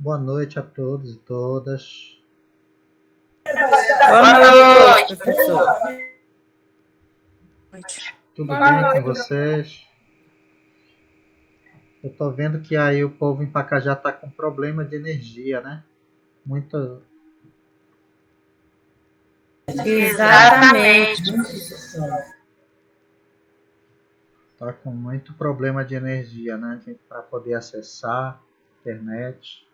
Boa noite a todos e todas. Boa noite, professor. Tudo bem com vocês? Eu estou vendo que aí o povo em Pacajá está com problema de energia, né? Muito. Exatamente. Está com muito problema de energia, né? Para poder acessar a internet.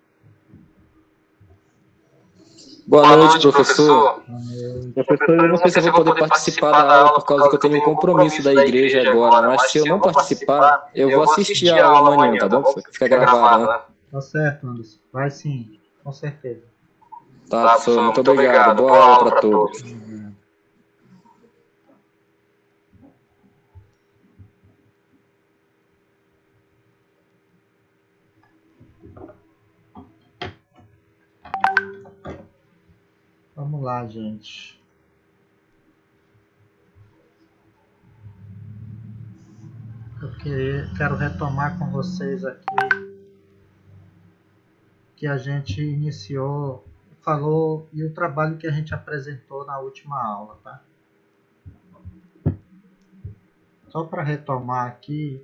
Boa noite, professor. Boa noite. Professor, eu não sei se eu vou poder participar da aula por causa que eu tenho um compromisso da igreja agora, mas se eu não participar, eu vou assistir a aula amanhã, tá bom? Fica gravada, né? Tá certo, Anderson. Vai sim, com certeza. Tá, professor, muito obrigado. Boa aula para todos. Vamos lá, gente. Eu quero retomar com vocês aqui que a gente iniciou, falou e o trabalho que a gente apresentou na última aula, tá? Só para retomar aqui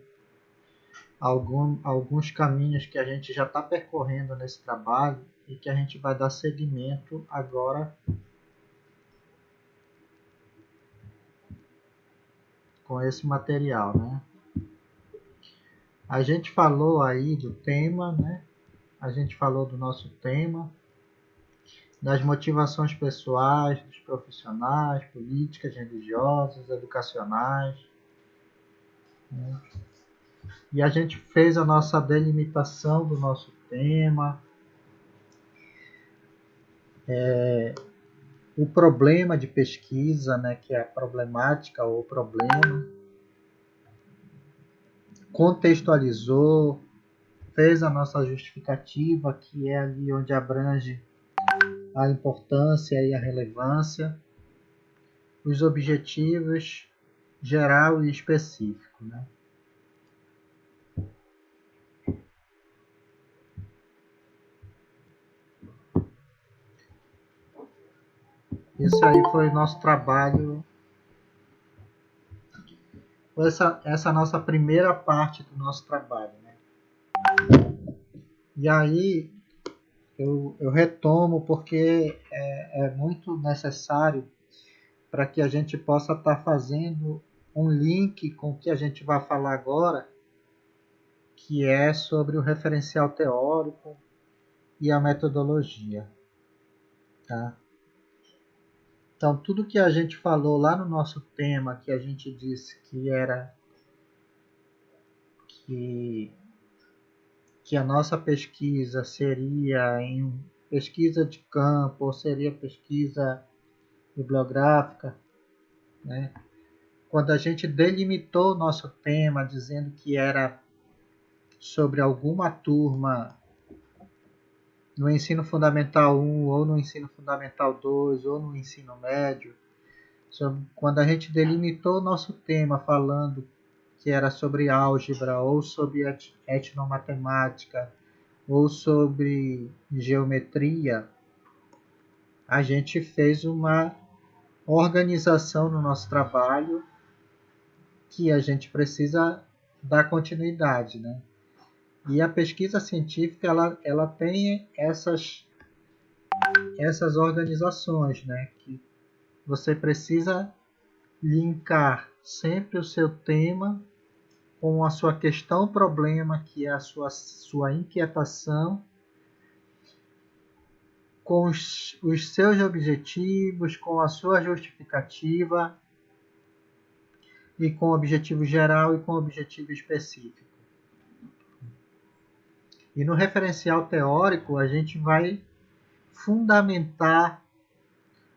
alguns caminhos que a gente já está percorrendo nesse trabalho e que a gente vai dar seguimento agora com esse material, né? A gente falou aí do tema, né? A gente falou do nosso tema, das motivações pessoais, dos profissionais, políticas, religiosas, educacionais, né? E a gente fez a nossa delimitação do nosso tema, o problema de pesquisa, né, que é a problemática ou problema, contextualizou, fez a nossa justificativa, que é ali onde abrange a importância e a relevância, os objetivos geral e específico, né? Isso aí foi o nosso trabalho, essa nossa primeira parte do nosso trabalho, né? E aí eu retomo porque é muito necessário para que a gente possa estar fazendo um link com o que a gente vai falar agora, que é sobre o referencial teórico e a metodologia, tá? Então, tudo que a gente falou lá no nosso tema, que a gente disse que era que a nossa pesquisa seria em pesquisa de campo ou seria pesquisa bibliográfica, né? Quando a gente delimitou o nosso tema dizendo que era sobre alguma turma no ensino fundamental 1 ou no ensino fundamental 2 ou no ensino médio, quando a gente delimitou o nosso tema falando que era sobre álgebra ou sobre etnomatemática ou sobre geometria, a gente fez uma organização no nosso trabalho que a gente precisa dar continuidade, né? E a pesquisa científica ela tem essas organizações, né? Que você precisa linkar sempre o seu tema com a sua questão problema, que é a sua inquietação, com os seus objetivos, com a sua justificativa e com o objetivo geral e com o objetivo específico. E no referencial teórico a gente vai fundamentar,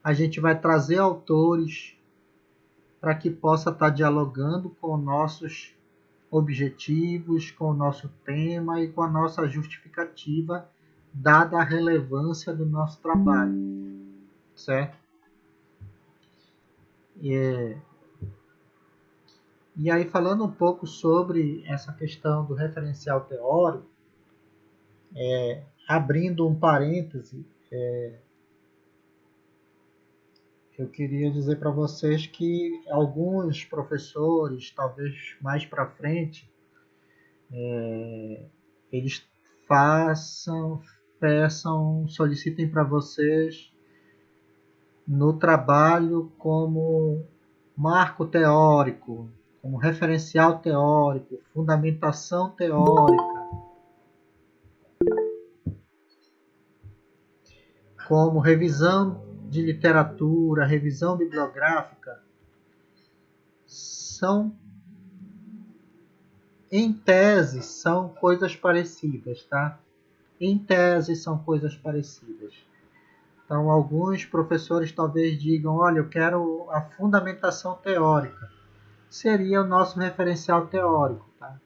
a gente vai trazer autores para que possa estar dialogando com nossos objetivos, com o nosso tema e com a nossa justificativa, dada a relevância do nosso trabalho, certo? E aí, falando um pouco sobre essa questão do referencial teórico, abrindo um parêntese, eu queria dizer para vocês que alguns professores, talvez mais para frente, eles peçam, solicitem para vocês no trabalho como marco teórico, como referencial teórico, fundamentação teórica, como revisão de literatura, revisão bibliográfica, em tese, são coisas parecidas, tá? Em tese, são coisas parecidas. Então, alguns professores talvez digam, olha, eu quero a fundamentação teórica. Seria o nosso referencial teórico, tá?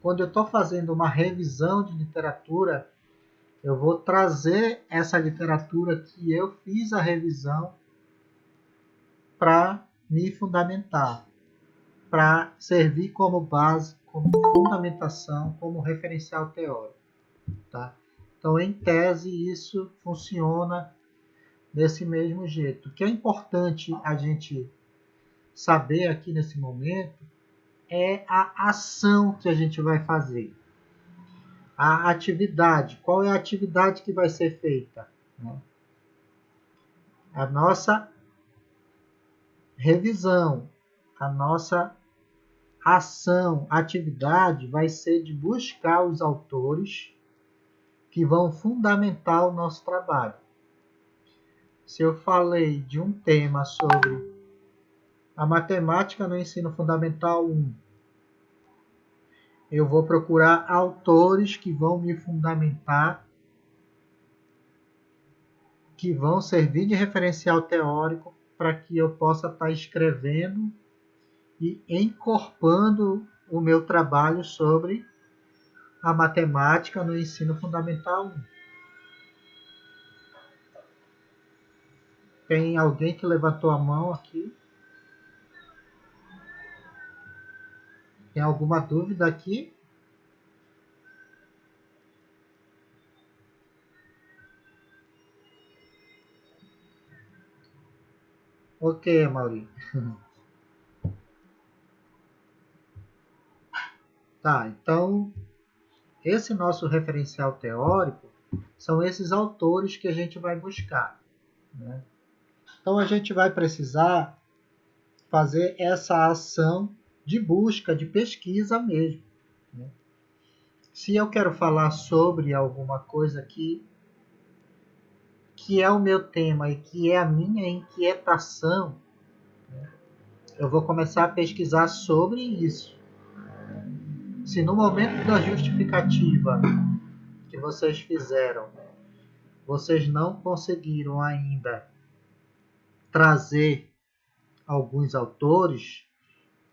Quando eu estou fazendo uma revisão de literatura, eu vou trazer essa literatura que eu fiz a revisão para me fundamentar, para servir como base, como fundamentação, como referencial teórico, tá? Então, em tese, isso funciona desse mesmo jeito. O que é importante a gente saber aqui nesse momento é a ação que a gente vai fazer. A atividade. Qual é a atividade que vai ser feita? A nossa revisão, a nossa ação, atividade vai ser de buscar os autores que vão fundamentar o nosso trabalho. Se eu falei de um tema sobre a matemática no ensino fundamental 1, eu vou procurar autores que vão me fundamentar, que vão servir de referencial teórico para que eu possa estar escrevendo e encorpando o meu trabalho sobre a matemática no ensino fundamental 1. Tem alguém que levantou a mão aqui? Tem alguma dúvida aqui? Ok, Mauri. Tá, então esse nosso referencial teórico são esses autores que a gente vai buscar, né? Então a gente vai precisar fazer essa ação de busca, de pesquisa mesmo, né? Se eu quero falar sobre alguma coisa que é o meu tema e que é a minha inquietação, né, eu vou começar a pesquisar sobre isso. Se no momento da justificativa que vocês fizeram, vocês não conseguiram ainda trazer alguns autores,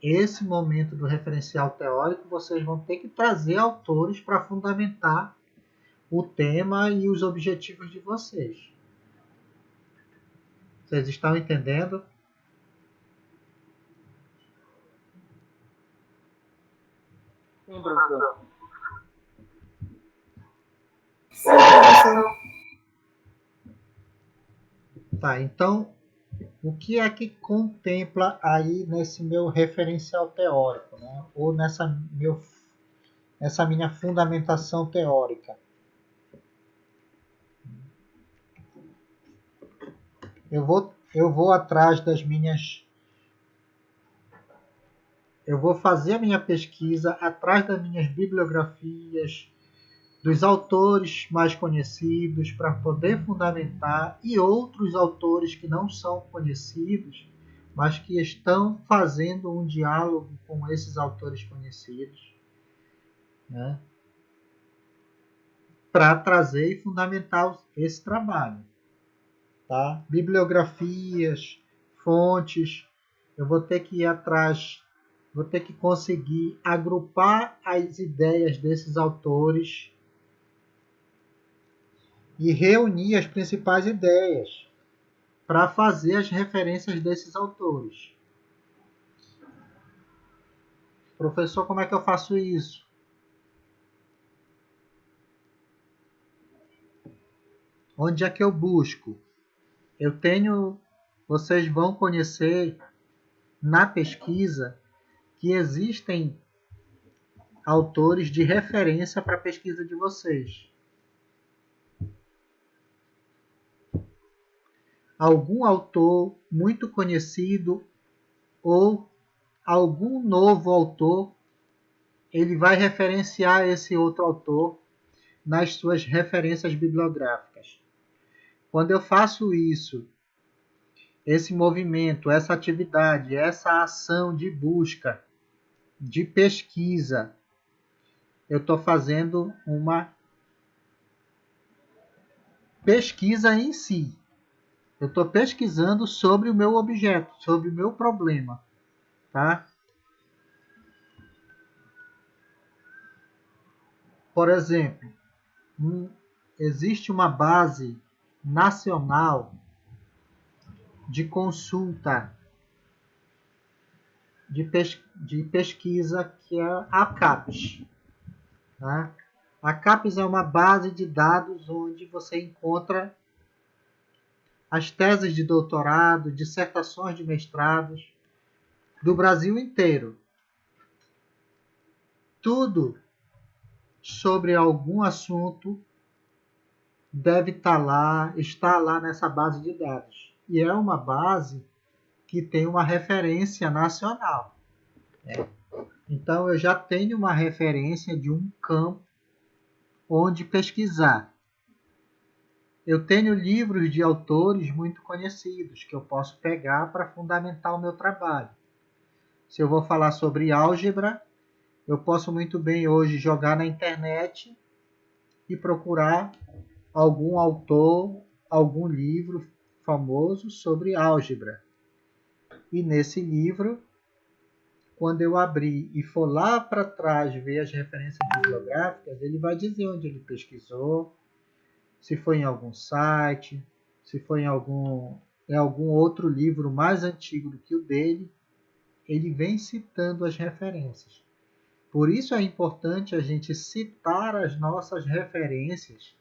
esse momento do referencial teórico vocês vão ter que trazer autores para fundamentar o tema e os objetivos de vocês. Vocês estão entendendo? Sim, professor. Sim, professor. Tá, então, o que é que contempla aí nesse meu referencial teórico, né? Ou nessa minha fundamentação teórica? Eu vou atrás das minhas... Eu vou fazer a minha pesquisa atrás das minhas bibliografias, dos autores mais conhecidos, para poder fundamentar, e outros autores que não são conhecidos, mas que estão fazendo um diálogo com esses autores conhecidos, né, para trazer e fundamentar esse trabalho. Tá? Bibliografias, fontes, eu vou ter que ir atrás, vou ter que conseguir agrupar as ideias desses autores e reunir as principais ideias para fazer as referências desses autores. Professor, como é que eu faço isso? Onde é que eu busco? Vocês vão conhecer na pesquisa que existem autores de referência para a pesquisa de vocês. Algum autor muito conhecido ou algum novo autor, ele vai referenciar esse outro autor nas suas referências bibliográficas. Quando eu faço isso, esse movimento, essa atividade, essa ação de busca, de pesquisa, eu estou fazendo uma pesquisa em si. Eu estou pesquisando sobre o meu objeto, sobre o meu problema, tá? Por exemplo, existe uma base nacional de consulta de pesquisa que é a CAPES. Tá? A CAPES é uma base de dados onde você encontra as teses de doutorado, dissertações de mestrados do Brasil inteiro. Tudo sobre algum assunto deve estar lá nessa base de dados. E é uma base que tem uma referência nacional. Então, eu já tenho uma referência de um campo onde pesquisar. Eu tenho livros de autores muito conhecidos que eu posso pegar para fundamentar o meu trabalho. Se eu vou falar sobre álgebra, eu posso muito bem hoje jogar na internet e procurar algum autor, algum livro famoso sobre álgebra. E nesse livro, quando eu abrir e for lá para trás ver as referências bibliográficas, ele vai dizer onde ele pesquisou, se foi em algum site, se foi em algum outro livro mais antigo do que o dele, ele vem citando as referências. Por isso é importante a gente citar as nossas referências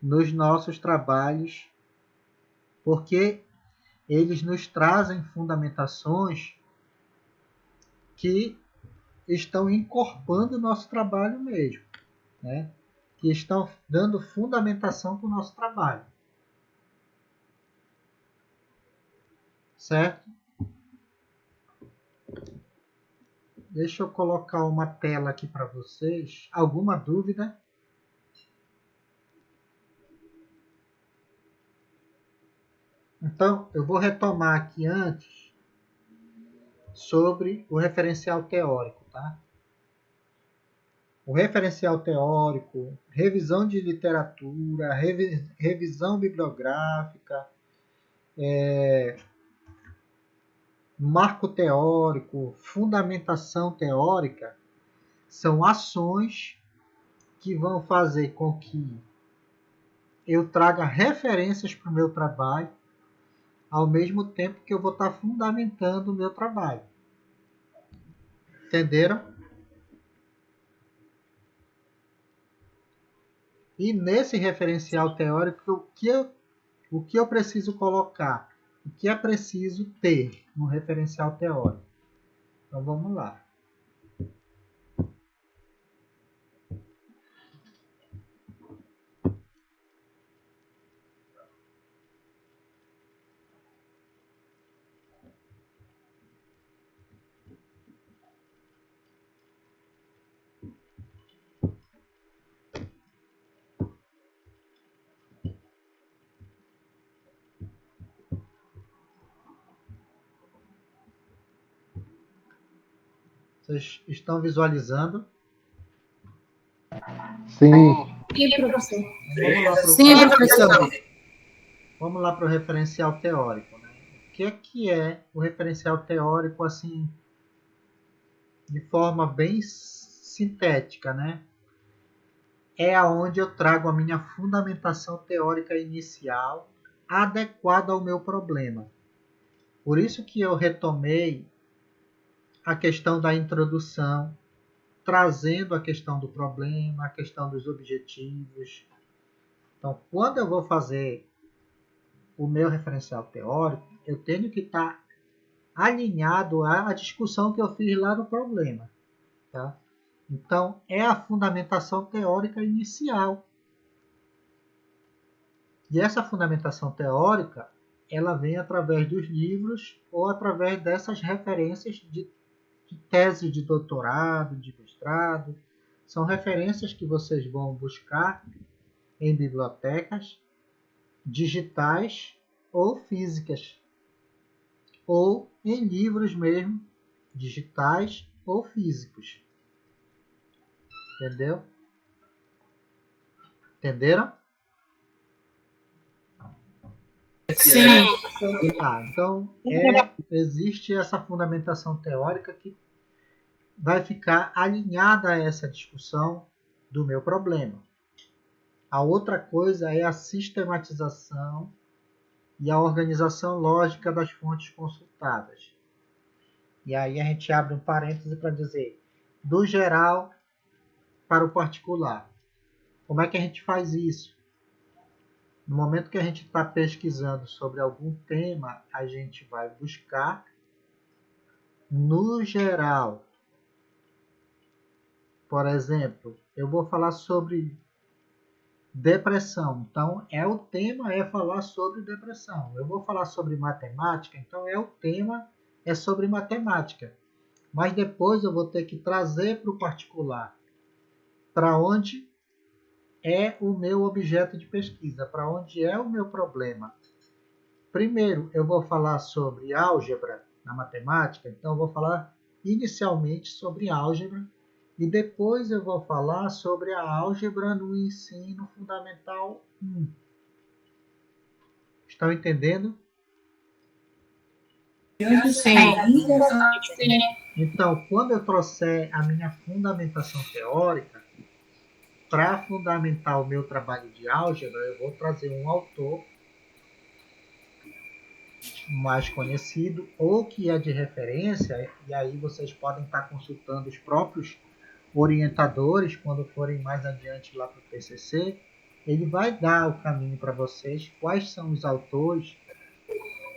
nos nossos trabalhos, porque eles nos trazem fundamentações que estão encorpando o nosso trabalho mesmo, né? Que estão dando fundamentação para o nosso trabalho. Certo? Deixa eu colocar uma tela aqui para vocês. Alguma dúvida? Então, eu vou retomar aqui antes sobre o referencial teórico, tá? O referencial teórico, revisão de literatura, revisão bibliográfica, marco teórico, fundamentação teórica, são ações que vão fazer com que eu traga referências para o meu trabalho, ao mesmo tempo que eu vou estar fundamentando o meu trabalho. Entenderam? E nesse referencial teórico, o que eu preciso colocar? O que é preciso ter no referencial teórico? Então vamos lá. Vocês estão visualizando? Sim. Sim, professor. Sim, professor. Vamos lá para o referencial teórico, né? O que é o referencial teórico, assim, de forma bem sintética, né? É aonde eu trago a minha fundamentação teórica inicial adequada ao meu problema. Por isso que eu retomei a questão da introdução, trazendo a questão do problema, a questão dos objetivos, Então, quando eu vou fazer o meu referencial teórico, eu tenho que estar alinhado à discussão que eu fiz lá no problema. Tá? Então, é a fundamentação teórica inicial. E essa fundamentação teórica, ela vem através dos livros ou através dessas referências de tese de doutorado, de mestrado. São referências que vocês vão buscar em bibliotecas digitais ou físicas, ou em livros mesmo, digitais ou físicos. Entendeu? Entenderam? Sim. Então, existe essa fundamentação teórica que vai ficar alinhada a essa discussão do meu problema. A outra coisa é a sistematização e a organização lógica das fontes consultadas. E aí a gente abre um parêntese para dizer, do geral para o particular. Como é que a gente faz isso? No momento que a gente está pesquisando sobre algum tema, a gente vai buscar no geral. Por exemplo, eu vou falar sobre depressão. Então, o tema é falar sobre depressão. Eu vou falar sobre matemática, então o tema é sobre matemática. Mas depois eu vou ter que trazer para o particular, para onde é o meu objeto de pesquisa, para onde é o meu problema. Primeiro, eu vou falar sobre álgebra na matemática, então eu vou falar inicialmente sobre álgebra, e depois eu vou falar sobre a álgebra no ensino fundamental 1. Estão entendendo? Sim. Então, quando eu trouxer a minha fundamentação teórica, para fundamentar o meu trabalho de álgebra, eu vou trazer um autor mais conhecido ou que é de referência, e aí vocês podem estar consultando os próprios orientadores quando forem mais adiante lá para o TCC. Ele vai dar o caminho para vocês, quais são os autores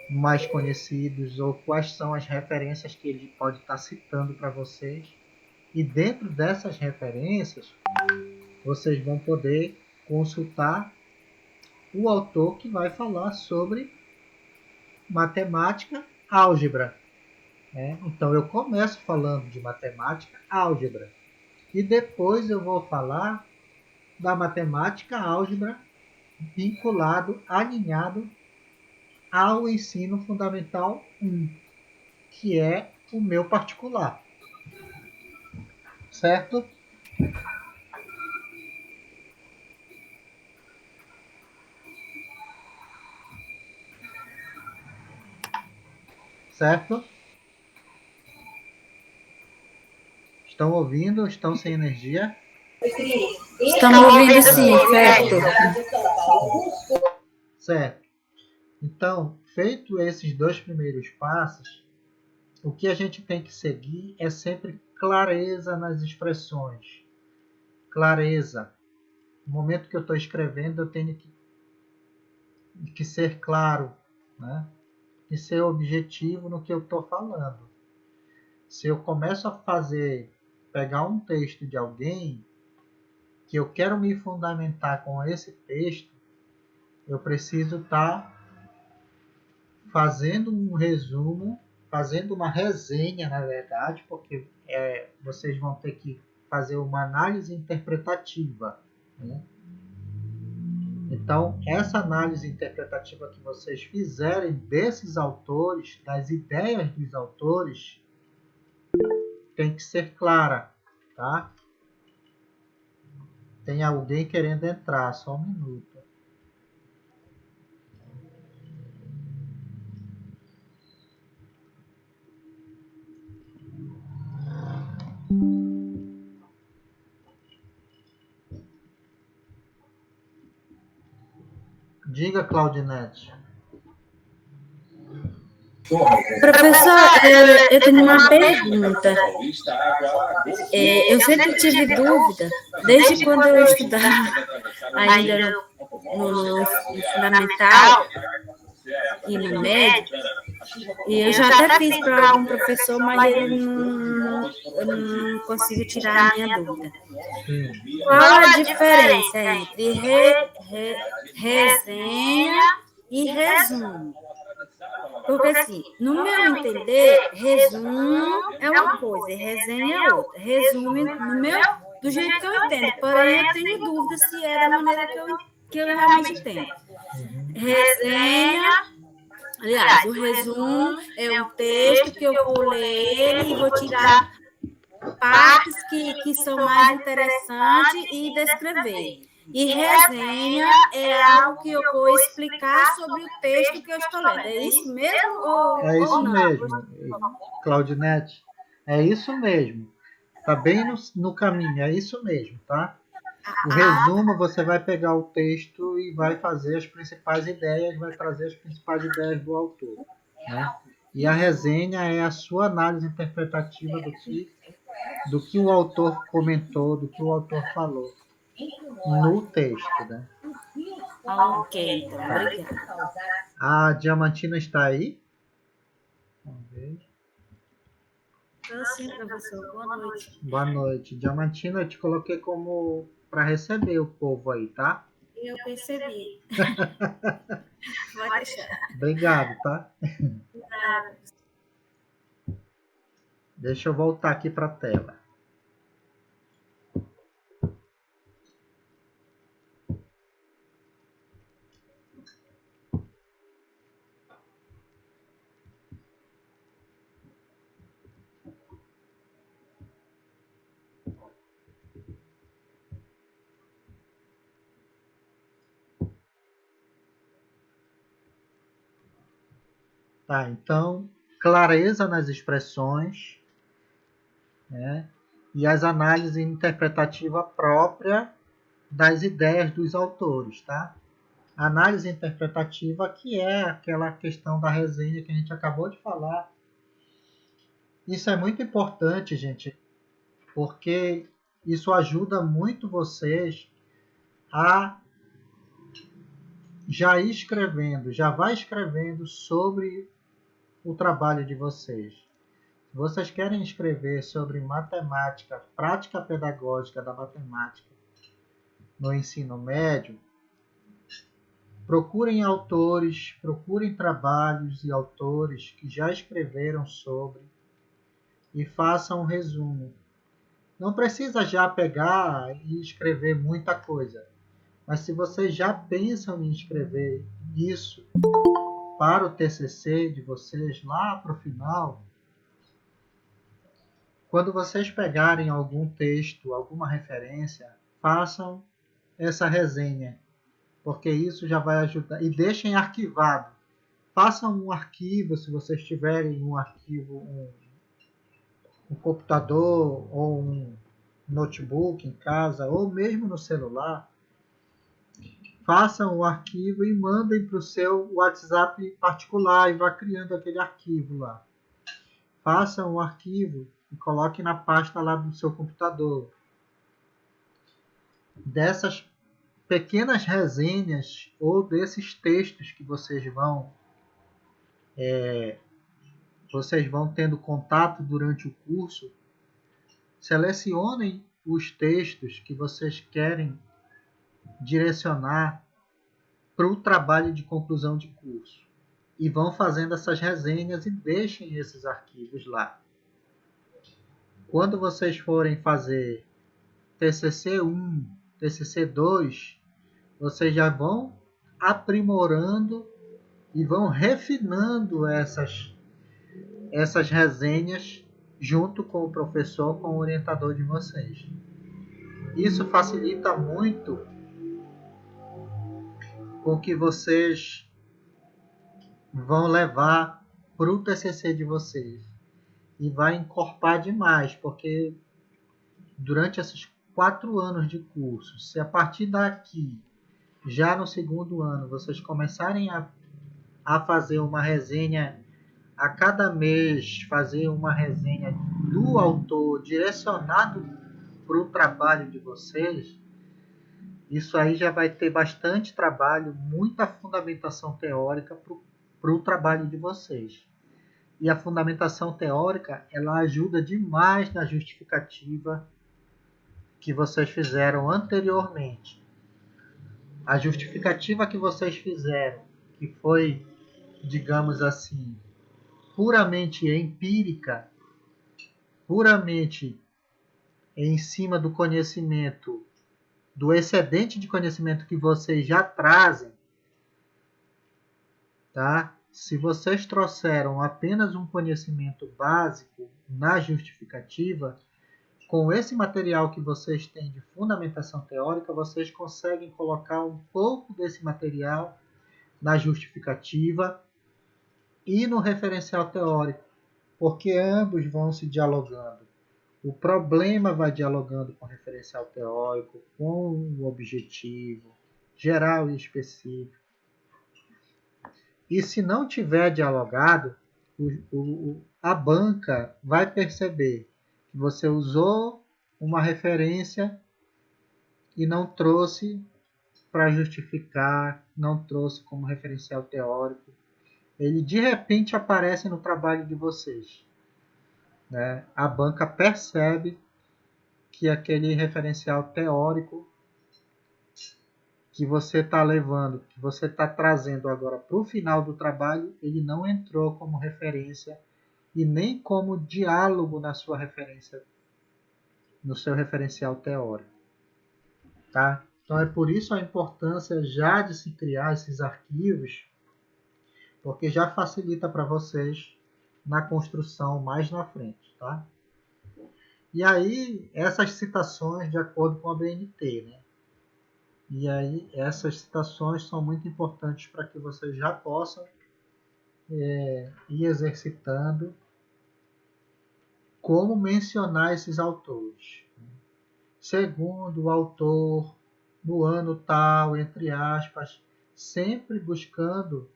mais conhecidos ou quais são as referências que ele pode estar citando para vocês. E dentro dessas referências, vocês vão poder consultar o autor que vai falar sobre matemática, álgebra. Então, eu começo falando de matemática, álgebra. E depois eu vou falar da matemática, álgebra, vinculado, alinhado ao ensino fundamental 1, que é o meu particular. Certo? Certo? Estão ouvindo? Estão sem energia? Estamos ouvindo sim, certo. Certo. Então, feito esses dois primeiros passos, o que a gente tem que seguir é sempre clareza nas expressões. Clareza. No momento que eu estou escrevendo, eu tenho que ser claro, né? E ser objetivo no que eu estou falando. Se eu começo a pegar um texto de alguém que eu quero me fundamentar com esse texto, eu preciso estar fazendo um resumo, fazendo uma resenha, na verdade, porque vocês vão ter que fazer uma análise interpretativa, né? Então, essa análise interpretativa que vocês fizerem desses autores, das ideias dos autores, tem que ser clara, tá? Tem alguém querendo entrar, só um minuto. Diga, Claudinete. Professor, eu tenho uma pergunta. Eu sempre tive dúvida, desde quando eu estudava ainda no fundamental e no médio, e eu já até fiz para algum professor, mas eu não consigo tirar a minha dúvida. Qual a diferença entre resenha e resumo? Porque, assim, no meu entender, resumo é uma coisa e resenha é outra. Resumo do jeito que eu entendo, porém eu tenho dúvida se é da maneira que eu realmente entendo. Resenha, aliás, o resumo é um texto que eu vou ler e vou tirar partes que são mais interessantes e descrever. E resenha é algo que eu vou explicar sobre o texto que eu estou lendo. É isso mesmo É isso ou não? mesmo, Claudinete. É isso mesmo. Tá bem no caminho, é isso mesmo, tá? O resumo, você vai pegar o texto e vai fazer as principais ideias, vai trazer as principais ideias do autor, né? E a resenha é a sua análise interpretativa do que o autor comentou, do que o autor falou no texto, né? Ok, então, obrigada. A Diamantina está aí? Vamos ver. Então, sim, professor, boa noite. Boa noite. Diamantina, eu te coloquei como para receber o povo aí, tá? Eu percebi. Pode deixar. Obrigado, tá? Obrigada. Deixa eu voltar aqui para a tela. Tá, então, clareza nas expressões, né? E as análises interpretativa própria das ideias dos autores, tá? A análise interpretativa, que é aquela questão da resenha que a gente acabou de falar. Isso é muito importante, gente, porque isso ajuda muito vocês a já ir escrevendo, já vai escrevendo sobre o trabalho de vocês. Se vocês querem escrever sobre matemática, prática pedagógica da matemática no ensino médio, procurem autores, procurem trabalhos e autores que já escreveram sobre e façam um resumo. Não precisa já pegar e escrever muita coisa, mas se vocês já pensam em escrever isso para o TCC de vocês lá para o final, quando vocês pegarem algum texto, alguma referência, façam essa resenha, porque isso já vai ajudar. E deixem arquivado. Façam um arquivo, se vocês tiverem um arquivo, um computador ou um notebook em casa, ou mesmo no celular. Façam o arquivo e mandem para o seu WhatsApp particular e vá criando aquele arquivo lá. Façam o arquivo e coloque na pasta lá do seu computador. Dessas pequenas resenhas ou desses textos que vocês vão tendo contato durante o curso, selecionem os textos que vocês querem direcionar para o trabalho de conclusão de curso e vão fazendo essas resenhas e deixem esses arquivos lá. Quando vocês forem fazer TCC1, TCC2, vocês já vão aprimorando e vão refinando essas resenhas junto com o professor, com o orientador de vocês. Isso facilita muito com que vocês vão levar para o TCC de vocês e vai encorpar demais, porque durante esses 4 anos de curso, se a partir daqui, já no segundo ano, vocês começarem a fazer uma resenha a cada mês, fazer uma resenha do autor direcionado para o trabalho de vocês, Isso aí já vai ter bastante trabalho, muita fundamentação teórica para o trabalho de vocês. E a fundamentação teórica, ela ajuda demais na justificativa que vocês fizeram anteriormente. A justificativa que vocês fizeram, que foi, digamos assim, puramente empírica, puramente em cima do conhecimento, do excedente de conhecimento que vocês já trazem, tá? Se vocês trouxeram apenas um conhecimento básico na justificativa, com esse material que vocês têm de fundamentação teórica, vocês conseguem colocar um pouco desse material na justificativa e no referencial teórico, porque ambos vão se dialogando. O problema vai dialogando com o referencial teórico, com o objetivo, geral e específico. E se não tiver dialogado, a banca vai perceber que você usou uma referência e não trouxe para justificar, não trouxe como referencial teórico. Ele de repente aparece no trabalho de vocês, né? A banca percebe que aquele referencial teórico que você está levando, que você está trazendo agora para o final do trabalho, ele não entrou como referência e nem como diálogo na sua referência, no seu referencial teórico, tá? Então é por isso a importância já de se criar esses arquivos, porque já facilita para vocês na construção mais na frente, tá? E aí essas citações de acordo com a BNT, né? E aí essas citações são muito importantes para que vocês já possam ir exercitando como mencionar esses autores. Segundo o autor, no ano tal, entre aspas, sempre buscando,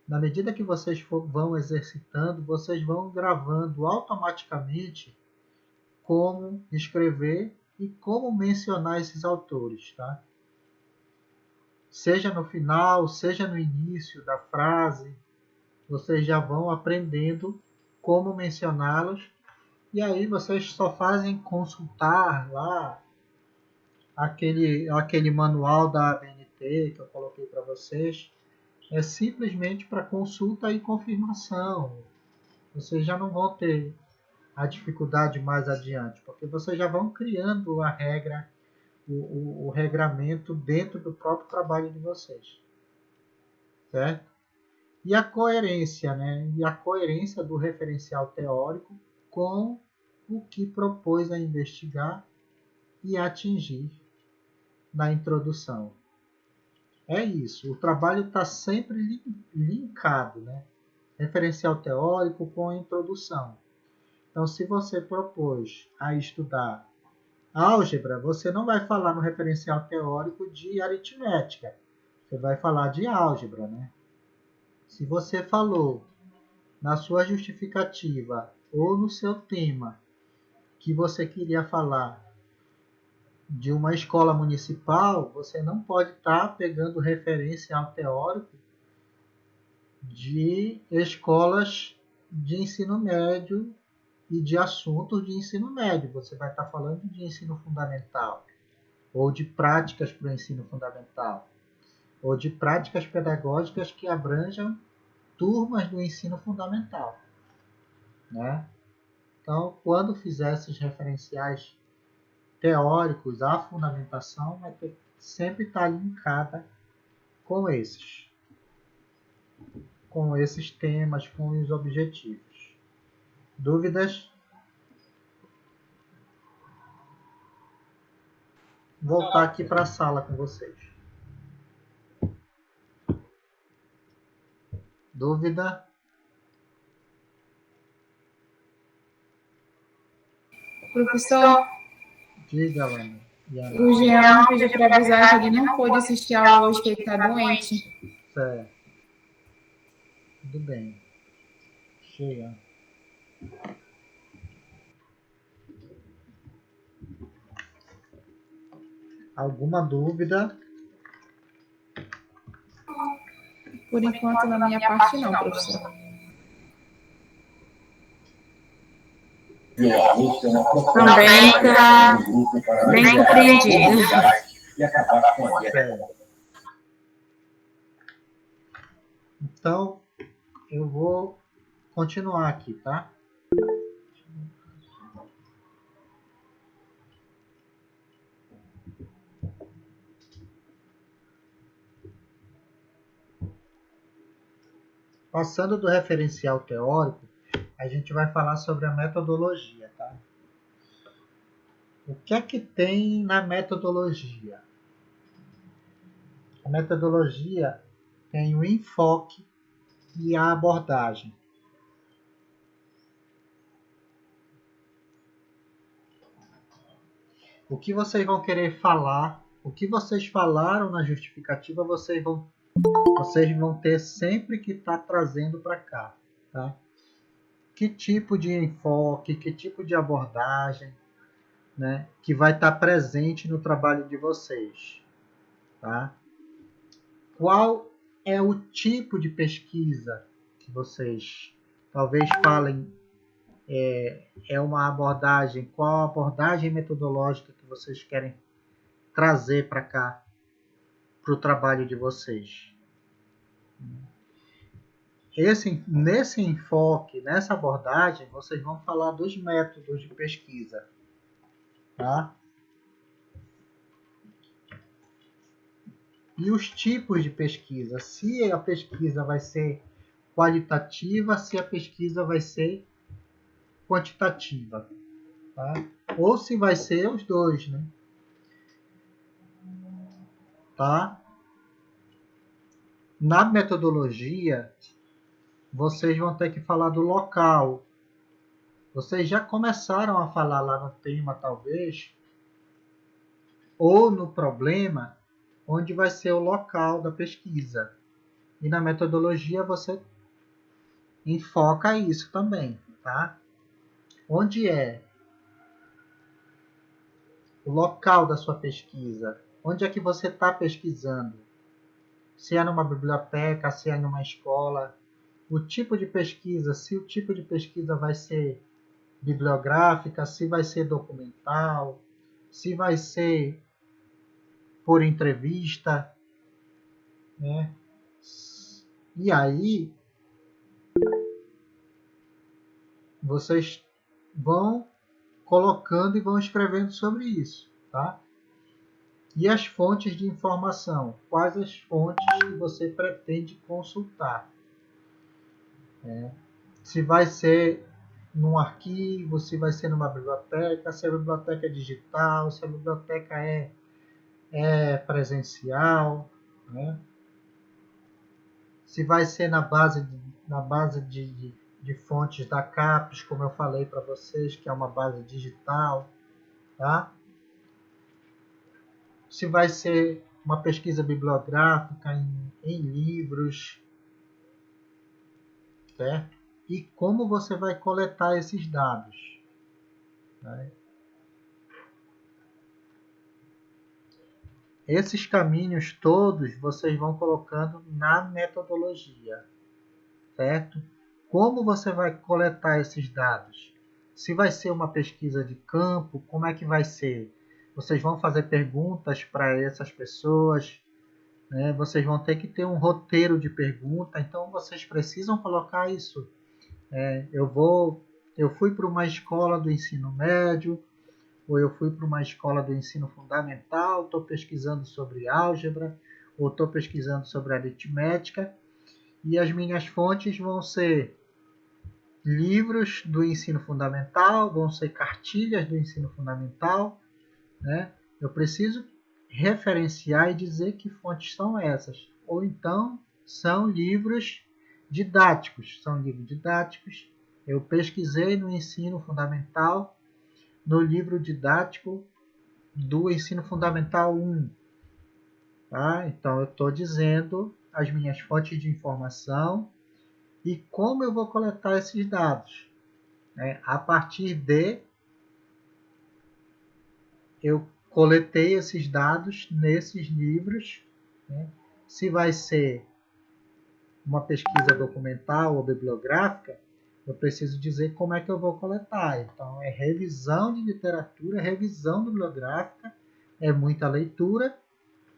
na medida que vocês vão exercitando, vocês vão gravando automaticamente como escrever e como mencionar esses autores, tá? Seja no final, seja no início da frase, vocês já vão aprendendo como mencioná-los. E aí vocês só fazem consultar lá aquele manual da ABNT que eu coloquei para vocês. É simplesmente para consulta e confirmação. Vocês já não vão ter a dificuldade mais adiante, porque vocês já vão criando a regra, o regramento dentro do próprio trabalho de vocês. Certo? E a coerência, né? E a coerência do referencial teórico com o que propôs a investigar e atingir na introdução. É isso, o trabalho está sempre linkado, né? Referencial teórico com a introdução. Então, se você propôs a estudar álgebra, você não vai falar no referencial teórico de aritmética, você vai falar de álgebra, né? Se você falou na sua justificativa ou no seu tema que você queria falar de uma escola municipal, você não pode estar pegando referencial teórico de escolas de ensino médio e de assuntos de ensino médio. Você vai estar falando de ensino fundamental, ou de práticas para o ensino fundamental, ou de práticas pedagógicas que abranjam turmas do ensino fundamental, né? Então, quando fizer esses referenciais teóricos, a fundamentação vai ter que sempre estar linkada com esses temas, com os objetivos. Dúvidas? Voltar aqui para a sala com vocês. Dúvida? Professor, Diga, Lana. o Jean pediu para avisar que ele não pôde assistir a aula hoje, que ele está doente. Certo. Tudo bem. Chega. Alguma dúvida? Por enquanto, na minha parte, não, professor. Também está bem compreendido. Então, eu vou continuar aqui, tá? Passando do referencial teórico, a gente vai falar sobre a metodologia, tá? O que é que tem na metodologia? A metodologia tem o enfoque e a abordagem. O que vocês vão querer falar, o que vocês falaram na justificativa, vocês vão ter sempre que estar trazendo para cá, tá? Que tipo de enfoque, que tipo de abordagem, né, que vai estar presente no trabalho de vocês, tá? Qual é o tipo de pesquisa que vocês talvez falem, é uma abordagem, qual a abordagem metodológica que vocês querem trazer para cá, para o trabalho de vocês? Nesse enfoque, nessa abordagem, vocês vão falar dos métodos de pesquisa, tá? E os tipos de pesquisa, se a pesquisa vai ser qualitativa, se a pesquisa vai ser quantitativa, tá? Ou se vai ser os dois, né? Tá? Na metodologia, vocês vão ter que falar do local. Vocês já começaram a falar lá no tema, talvez, ou no problema, onde vai ser o local da pesquisa. E na metodologia você enfoca isso também, tá? Onde é o local da sua pesquisa? Onde é que você está pesquisando? Se é numa biblioteca, se é numa escola, o tipo de pesquisa, se o tipo de pesquisa vai ser bibliográfica, se vai ser documental, se vai ser por entrevista, né? E aí vocês vão colocando e vão escrevendo sobre isso, tá? E as fontes de informação, quais as fontes que você pretende consultar? Se vai ser num arquivo, se vai ser numa biblioteca, se a biblioteca é digital, se a biblioteca é presencial, né? Se vai ser na base de fontes da CAPES, como eu falei para vocês, que é uma base digital, tá? Se vai ser uma pesquisa bibliográfica em livros, certo? E como você vai coletar esses dados, né? Esses caminhos todos vocês vão colocando na metodologia, certo? Como você vai coletar esses dados? Se vai ser uma pesquisa de campo, como é que vai ser? Vocês vão fazer perguntas para essas pessoas, né? Vocês vão ter que ter um roteiro de pergunta, então vocês precisam colocar isso. Eu fui para uma escola do ensino médio, ou eu fui para uma escola do ensino fundamental, estou pesquisando sobre álgebra, ou estou pesquisando sobre aritmética, e as minhas fontes vão ser livros do ensino fundamental, vão ser cartilhas do ensino fundamental, né? Eu preciso referenciar e dizer que fontes são essas. Ou então, são livros didáticos. São livros didáticos. Eu pesquisei no ensino fundamental, no livro didático do ensino fundamental 1. Tá? Então, eu estou dizendo as minhas fontes de informação e como eu vou coletar esses dados, né? A partir de eu coletei esses dados nesses livros, né? Se vai ser uma pesquisa documental ou bibliográfica, eu preciso dizer como é que eu vou coletar. Então, é revisão de literatura, revisão bibliográfica, é muita leitura.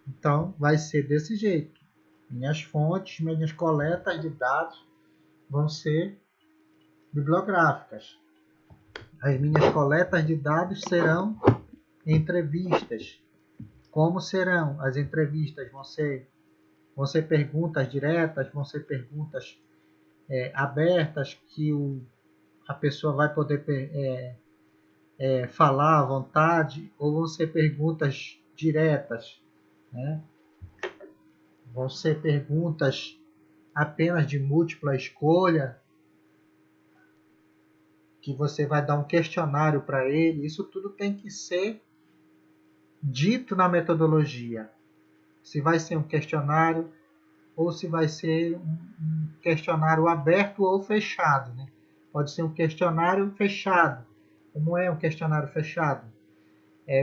Então, vai ser desse jeito. Minhas fontes, minhas coletas de dados vão ser bibliográficas. As minhas coletas de dados serão entrevistas. Como serão as entrevistas? Vão ser perguntas diretas, vão ser perguntas abertas que a pessoa vai poder falar à vontade, ou vão ser perguntas diretas, né? Vão ser perguntas apenas de múltipla escolha, que você vai dar um questionário para ele. Isso tudo tem que ser dito na metodologia. Se vai ser um questionário ou se vai ser um questionário aberto ou fechado, né? Pode ser um questionário fechado. Como é um questionário fechado?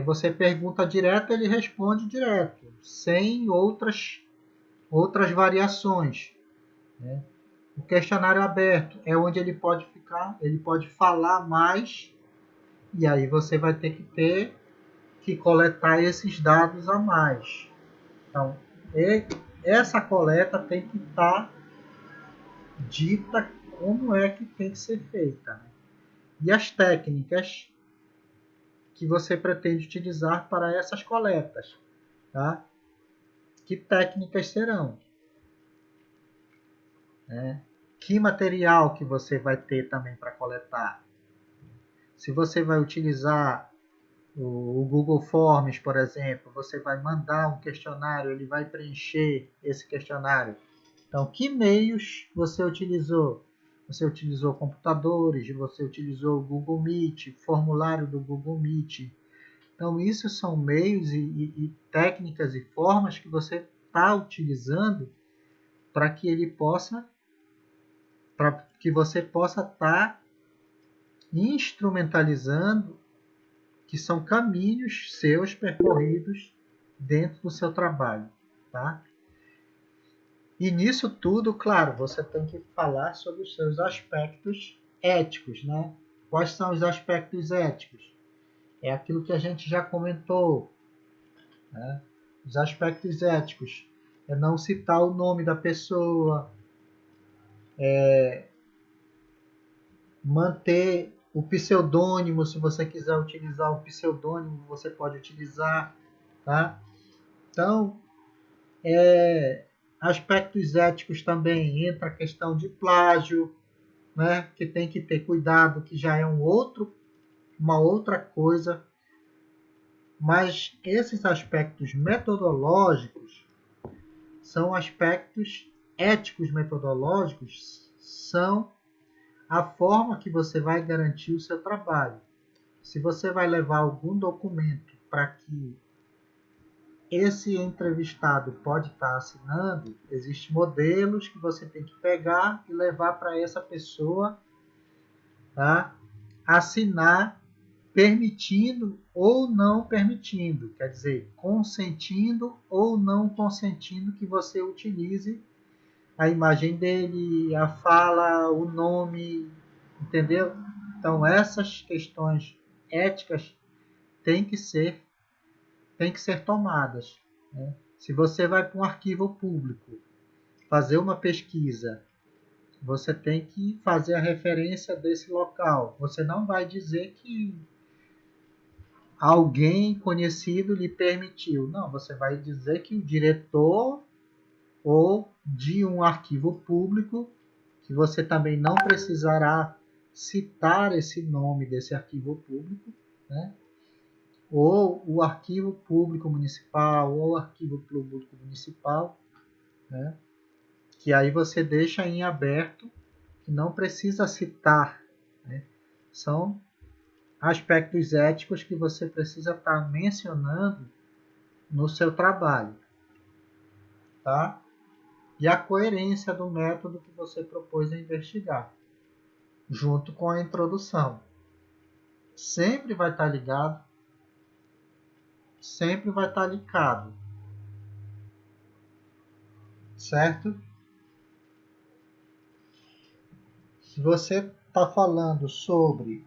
Você pergunta direto, ele responde direto, sem outras variações, né? O questionário aberto é onde ele pode falar mais, e aí você vai ter que coletar esses dados a mais. Então, essa coleta tem que estar dita como é que tem que ser feita, né? E as técnicas que você pretende utilizar para essas coletas, tá? Que técnicas serão? Que material que você vai ter também para coletar? Se você vai utilizar o Google Forms, por exemplo, você vai mandar um questionário, ele vai preencher esse questionário. Então, que meios você utilizou? Você utilizou computadores, você utilizou o Google Meet, formulário do Google Meet. Então, isso são meios e técnicas e formas que você está utilizando para que você possa estar instrumentalizando, que são caminhos seus percorridos dentro do seu trabalho, tá? E nisso tudo, claro, você tem que falar sobre os seus aspectos éticos, né? Quais são os aspectos éticos? É aquilo que a gente já comentou, né? Os aspectos éticos é não citar o nome da pessoa, manter o pseudônimo. Se você quiser utilizar o pseudônimo, você pode utilizar, tá? Então, aspectos éticos também entra a questão de plágio, né? Que tem que ter cuidado, que já é uma outra coisa. Mas esses aspectos metodológicos são aspectos éticos metodológicos, são a forma que você vai garantir o seu trabalho. Se você vai levar algum documento para que esse entrevistado pode estar assinando, existem modelos que você tem que pegar e levar para essa pessoa, tá? Assinar, permitindo ou não permitindo, quer dizer, consentindo ou não consentindo que você utilize a imagem dele, a fala, o nome, entendeu? Então, essas questões éticas têm que ser tomadas, né? Se você vai para um arquivo público fazer uma pesquisa, você tem que fazer a referência desse local. Você não vai dizer que alguém conhecido lhe permitiu. Não, você vai dizer que o diretor ou de um arquivo público, que você também não precisará citar esse nome desse arquivo público, né? Ou o arquivo público municipal, ou o arquivo público municipal, né? Que aí você deixa em aberto, que não precisa citar, né? São aspectos éticos que você precisa estar mencionando no seu trabalho, tá? E a coerência do método que você propôs a investigar, junto com a introdução. Sempre vai estar ligado sempre vai estar linkado, certo? Se você está falando sobre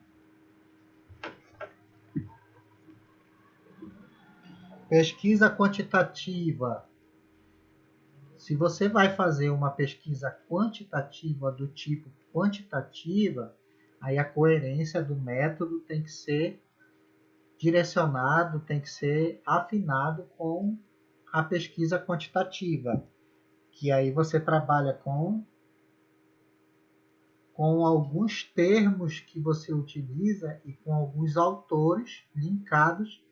pesquisa quantitativa, se você vai fazer uma pesquisa quantitativa do tipo quantitativa, aí a coerência do método tem que ser direcionado, tem que ser afinado com a pesquisa quantitativa, que aí você trabalha com alguns termos que você utiliza e com alguns autores linkados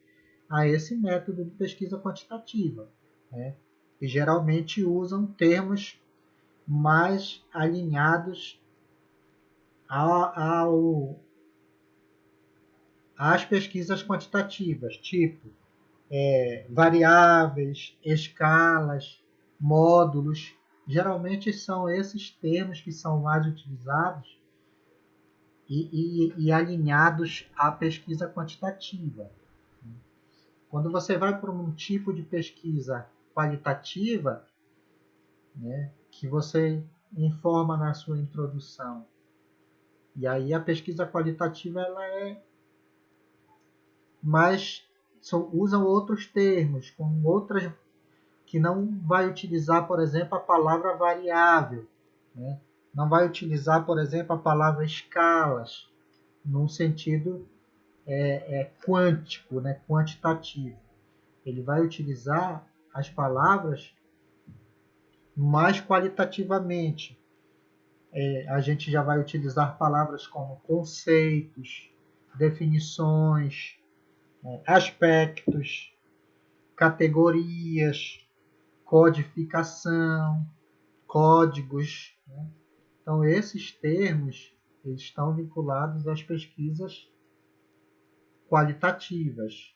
a esse método de pesquisa quantitativa, né? E geralmente usam termos mais alinhados às pesquisas quantitativas, tipo variáveis, escalas, módulos. Geralmente são esses termos que são mais utilizados e alinhados à pesquisa quantitativa. Quando você vai para um tipo de pesquisa qualitativa, né, que você informa na sua introdução, e aí a pesquisa qualitativa ela é mais usam outros termos, com outras que não vai utilizar, por exemplo, a palavra variável, né? Não vai utilizar, por exemplo, a palavra escalas, num sentido quântico, né? Quantitativo. Ele vai utilizar as palavras mais qualitativamente. A gente já vai utilizar palavras como conceitos, definições, aspectos, categorias, codificação, códigos, né? Então, esses termos eles estão vinculados às pesquisas qualitativas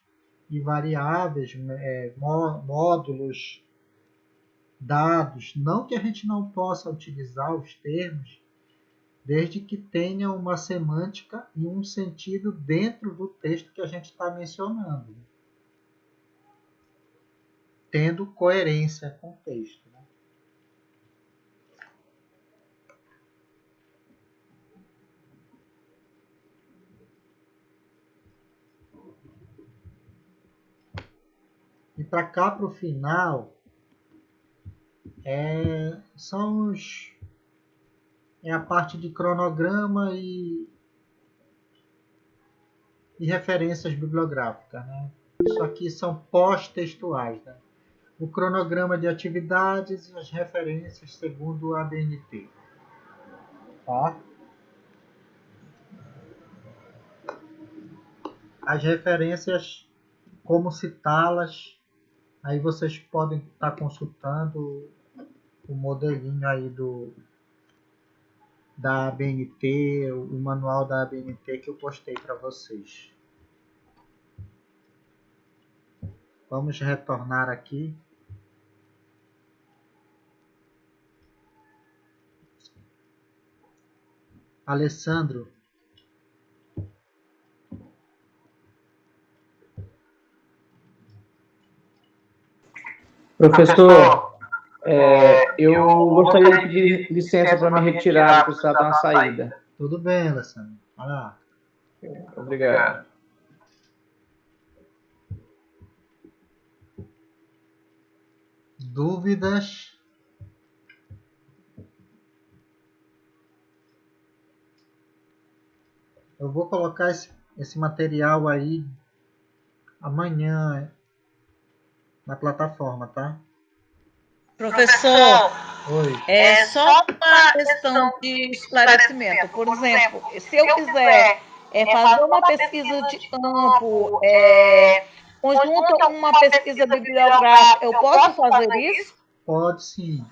e variáveis, módulos, dados. Não que a gente não possa utilizar os termos, desde que tenha uma semântica e um sentido dentro do texto que a gente está mencionando, tendo coerência com o texto. E para cá, para o final, são a parte de cronograma e referências bibliográficas, né? Isso aqui são pós-textuais, né? O cronograma de atividades e as referências segundo a ABNT. Tá? As referências, como citá-las, aí vocês podem estar consultando o modelinho aí da ABNT, o manual da ABNT que eu postei para vocês. Vamos retornar aqui. Alessandro. Professor, eu gostaria de pedir licença para me retirar, precisar dar uma saída. Tudo bem, Alessandro. Vai lá. Obrigado. Dúvidas? Eu vou colocar esse material aí amanhã na plataforma, tá? Professor, Oi. é só uma questão de esclarecimento. Por exemplo, se eu quiser fazer uma pesquisa de campo, conjunto com uma pesquisa bibliográfica, eu posso fazer isso? Pode sim.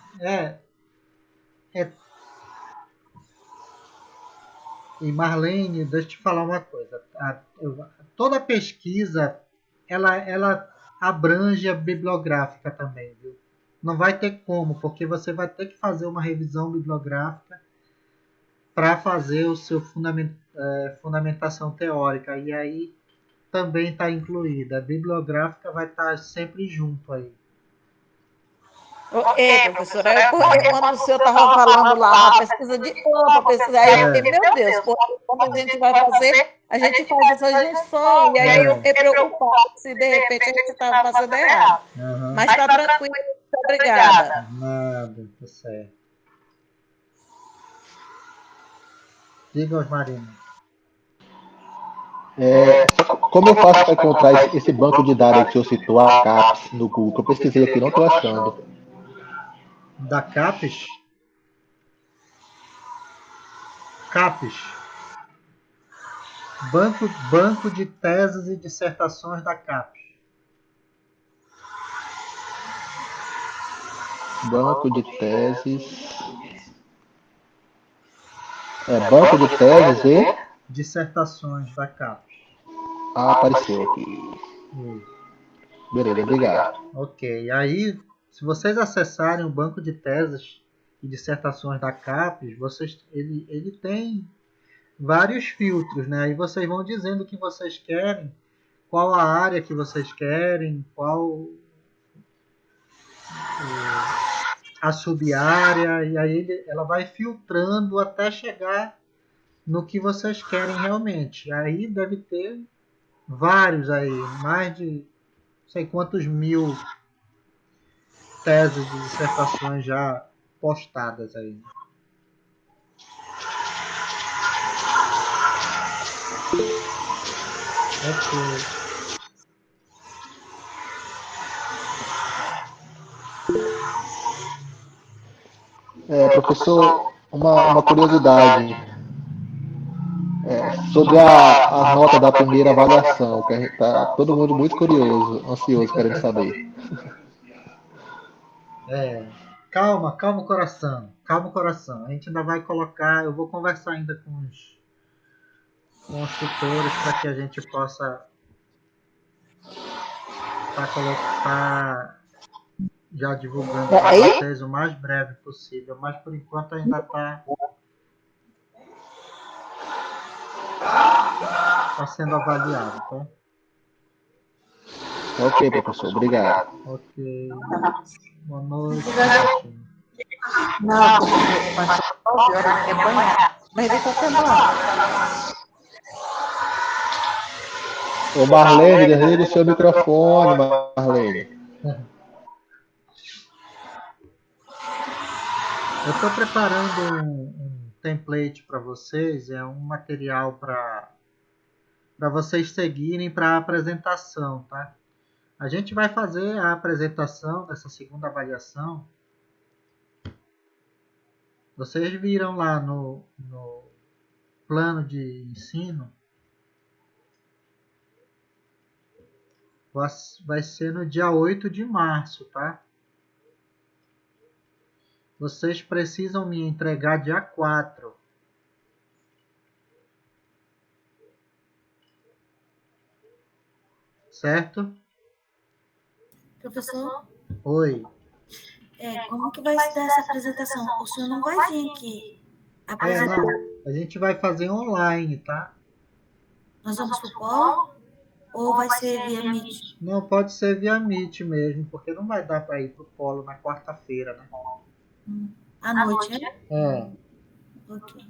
E Marlene, deixa eu te falar uma coisa. Toda pesquisa, ela abrange a bibliográfica também, viu? Não vai ter como, porque você vai ter que fazer uma revisão bibliográfica para fazer o seu fundamentação teórica. E aí também está incluída. A bibliográfica vai estar sempre junto aí. Professora, é porque quando o senhor estava falando lá, a pesquisa de campo, pesquisa, aí eu fiquei, meu Deus, porque quando a gente vai fazer, a gente faz essa junção, e aí eu fiquei preocupada se de repente a gente estava fazendo errado. Mas está tranquilo, muito obrigada. Nada, tá certo. Diga, Osmarina. Como eu faço para encontrar esse banco de dados que o senhor citou, a CAPES, no Google? Eu pesquisei aqui, não estou achando. Da CAPES? CAPES. Banco de teses e dissertações da CAPES. Banco de teses. Banco de teses e dissertações da CAPES. Apareceu aqui. Beleza, obrigado. Ok. Aí, se vocês acessarem o banco de teses e dissertações da CAPES, ele tem vários filtros, né? Aí vocês vão dizendo o que vocês querem, qual a área que vocês querem, qual a sub-área, e aí ela vai filtrando até chegar no que vocês querem realmente. Aí deve ter vários aí, mais de não sei quantos mil teses e dissertações já postadas aí. Ok. Professor, uma curiosidade sobre a nota da primeira avaliação, que está todo mundo muito curioso, ansioso, querendo saber. Calma o coração, calma o coração. A gente ainda vai colocar, eu vou conversar ainda com os tutores para que a gente possa colocar já divulgando para vocês o mais breve possível, mas por enquanto ainda está sendo avaliado, tá? Ok, professor, obrigado. Ok. Boa noite. Não, porque passou 9 horas de banhar. Mas ele está sendo. Ô Marlene, desliga o seu microfone, Marlene. Eu estou preparando um template para vocês, é um material para vocês seguirem para a apresentação, tá? A gente vai fazer a apresentação dessa segunda avaliação. Vocês viram lá no plano de ensino, vai ser no dia 8 de março, tá? Vocês precisam me entregar dia 4. Certo? Professor? Oi. Como que vai se dar essa apresentação? O senhor não vai vir aqui apresentar? Não, a gente vai fazer online, tá? Nós vamos pro polo? Ou vai ser via Meet? Não, pode ser via Meet mesmo, porque não vai dar para ir pro polo na quarta-feira, né? À noite, é? Ok.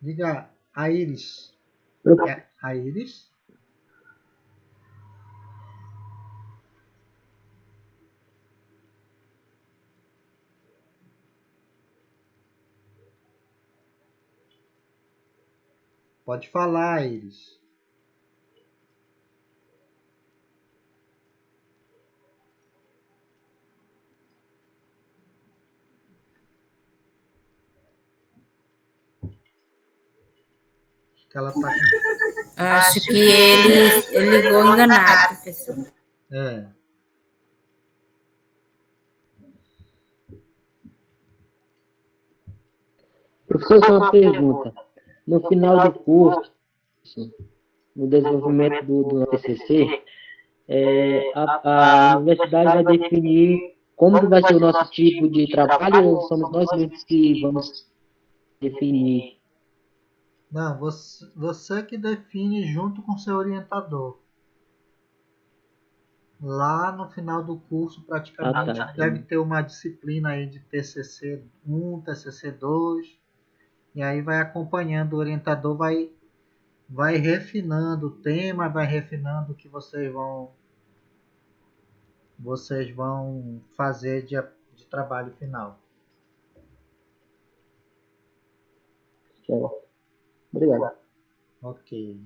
Diga, a Iris. A Iris? Pode falar, Iris. Ela tá com... Acho que ele ligou enganado, professor. Professor, só uma pergunta. No final do curso, no desenvolvimento do TCC, a universidade vai definir como que vai ser o nosso tipo de trabalho ou somos nós mesmos que vamos definir? Não, você que define junto com seu orientador. Lá no final do curso, praticamente, deve ter uma disciplina aí de TCC 1, TCC 2, e aí vai acompanhando, o orientador vai refinando o tema, vai refinando o que vocês vão fazer de trabalho final. Certo. Obrigado. Ok.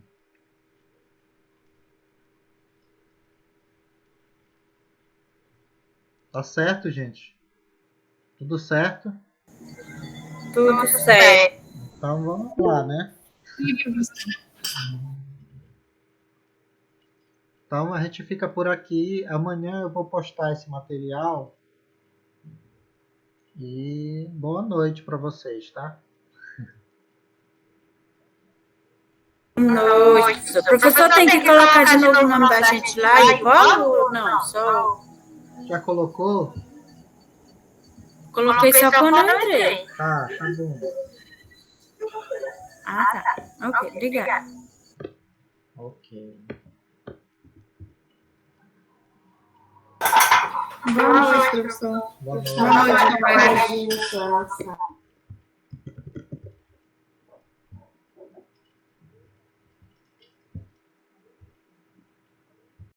Tá certo, gente? Tudo certo? Tudo certo. Então vamos lá, né? Então a gente fica por aqui. Amanhã eu vou postar esse material. E boa noite para vocês, tá? Boa noite, professor. O professor tem que colocar de novo o nome da gente lá igual ou não? Só Já colocou? coloquei só quando eu entrei. Tá bom. Ah, tá. Ok, obrigada. Ok. Boa noite, professor. Boa noite. Boa noite, colega.